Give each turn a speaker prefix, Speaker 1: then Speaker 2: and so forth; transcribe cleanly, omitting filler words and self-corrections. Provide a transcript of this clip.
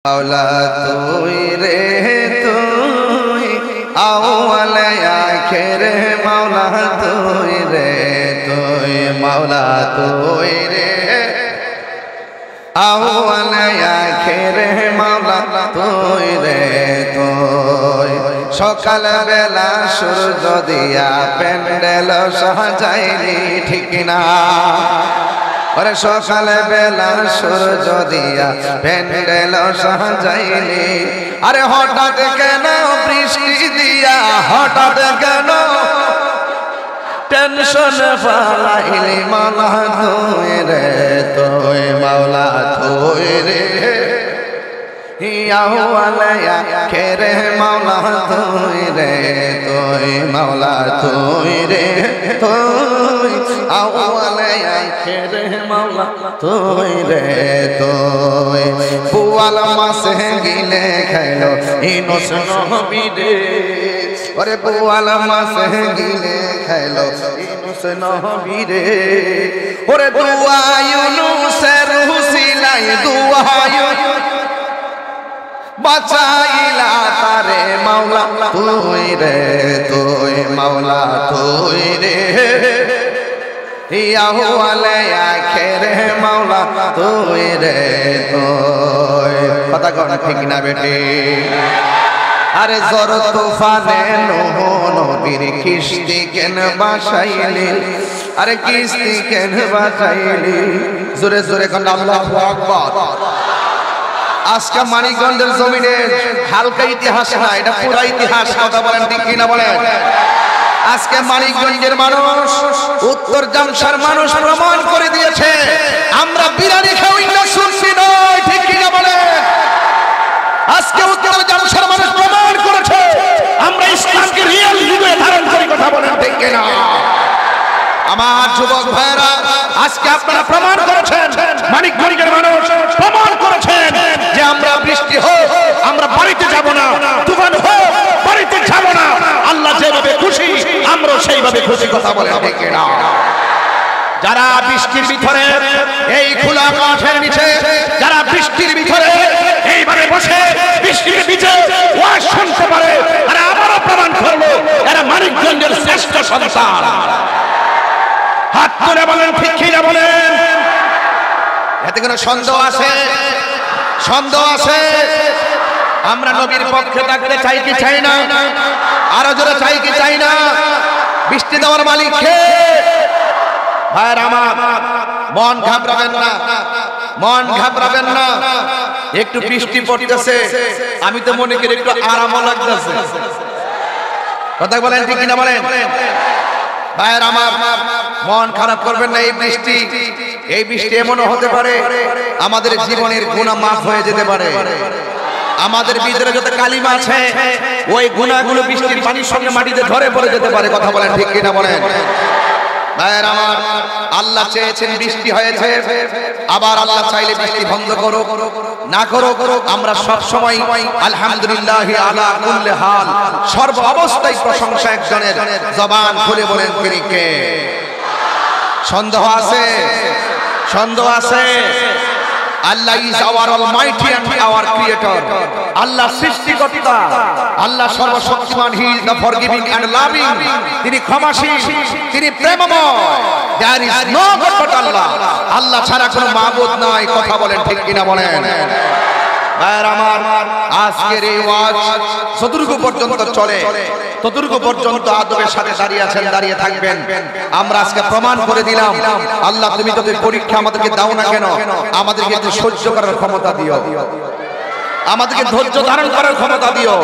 Speaker 1: मौला तुई रे तुई अव्वल आखिर मौला तुई रे तुई मौला तुई रे अव्वल आखिर मौला तुई रे तुई सकाल बेला सूरज दिया पेंडेल सजाइली ठीक ना अरे सकाल बेला सूरज दिया पेंडेल सजाइली अरे हठात केन बृष्टि दिया हठात केन टेंशन फैलाइली मौला तुई रे तुई मौला तुई रे अव्वल आखिर मौला तुई रे तुई मौला तुई रे तुई अव्वल आखिर मौला तुई रे तुई पुआल मास गिले खेलो इनुस नबी रे अरे पुआल मास गिले खेलो इनुस नबी रे अरे दुआ यूनुस रुसिलाई दुआ बचाइला तारे मौला तुई रे तुई मौला तुई रे अव्वल आखिर मौला तुई रे तुई पता कौन ठीक ना बेटे अरे जोर तूफाने नूह नबीर किश्ती केन बासाइली अरे किश्ती केन बासाइली जोरे जोरे कौन अल्लाहु আকবার आज का मानिकगंजेर जमीने हालका इतिहास ना এটা পুরা ইতিহাস কথা বলেন ঠিক কি না বলেন আজকে মানিকগঞ্জের মানুষ উত্তর জামশার মানুষ প্রমাণ করে দিয়েছে আমরা বিরানি খাই না সুন্নি নয় ঠিক কি না বলেন আজকে উত্তর জামশার মানুষ প্রমাণ করেছে আমরা ইসলামকে রিয়েল রূপে ধারণ করি কথা বলেন ঠিক কি না আমার যুবক ভাইরা আজকে আপনারা প্রমাণ করেছেন মানিকগঞ্জের মানুষ প্রমাণ করেছেন যে আমরা বৃষ্টি হোক আমরা বাড়িতে যাব না তুফান হোক বাড়িতে যাব না আল্লাহ যেভাবে খুশি আমরা সেইভাবে খুশি কথা বলে ঠিক না যারা বৃষ্টির ভিতরে এই খোলা মাঠের নিচে যারা বৃষ্টির ভিতরে এইভাবে বসে বৃষ্টির নিচে ওয়াজ শুনতে পারে আর আমারও প্রমাণ করলো এরা মানিকগঞ্জের শ্রেষ্ঠ সন্তান হাত তুলে বলেন ঠিক কি না বলেন এতে কোনো সন্দেহ আছে সন্দেহ আছে আমরা নবীর পক্ষে থাকতে চাই কি চাই না আরো জোরে চাই কি চাই না বৃষ্টি দেওয়ার মালিক কে ভাইর আমার মন ঘাবড়াবেন না মন ঘাবড়াবেন না একটু বৃষ্টি পড়তেছে আমি তো মনে করি একটু আরামও লাগতেছে কথা বলেন ঠিক কি না বলেন ভাইর আমার মন খারাপ করবেন না এই বৃষ্টি এমনও হতে পারে আমাদের জীবনের গুনাহ মাফ হয়ে যেতে পারে আমাদের ভিতরে যত কালিমা আছে ওই গুনাহগুলো বৃষ্টির পানির সঙ্গে মাটিতে ধরে পড়ে যেতে পারে কথা বলেন ঠিক কি না বলেন ভাইর আমার আল্লাহ চেয়েছেন বৃষ্টি হয়েছে আবার আল্লাহ চাইলে বৃষ্টি বন্ধ করো না করো আমরা সব সময় আলহামদুলিল্লাহ আলা কুল্লি হাল সর্ব অবস্থায় প্রশংসা একজনের জবান খুলে বলেন তিনি কে সন্দেহ আছে সন্দেহ আছে Allah is our almighty and our creator Allah সৃষ্টিকর্তা আল্লাহ সর্বশক্তিমান he is the forgiving and loving তিনি ক্ষমাশীল তিনি প্রেমময় there is no god but Allah আল্লাহ ছাড়া কোনো মাবুদ নাই কথা বলেন ঠিক কি না বলেন ভাইরা আমার আজকের এই ওয়াজ যতটুকু পর্যন্ত চলে ততটুকু পর্যন্ত আদবের সাথে দাঁড়িয়ে আছেন দাঁড়িয়ে থাকবেন আমরা আজকে প্রমাণ করে দিলাম আল্লাহ তুমি যত পরীক্ষা আমাদেরকে দাও না কেন আমাদেরকে একটু সহ্য করার ক্ষমতা দিও আমাদেরকে ধৈর্য ধারণ করার ক্ষমতা দিও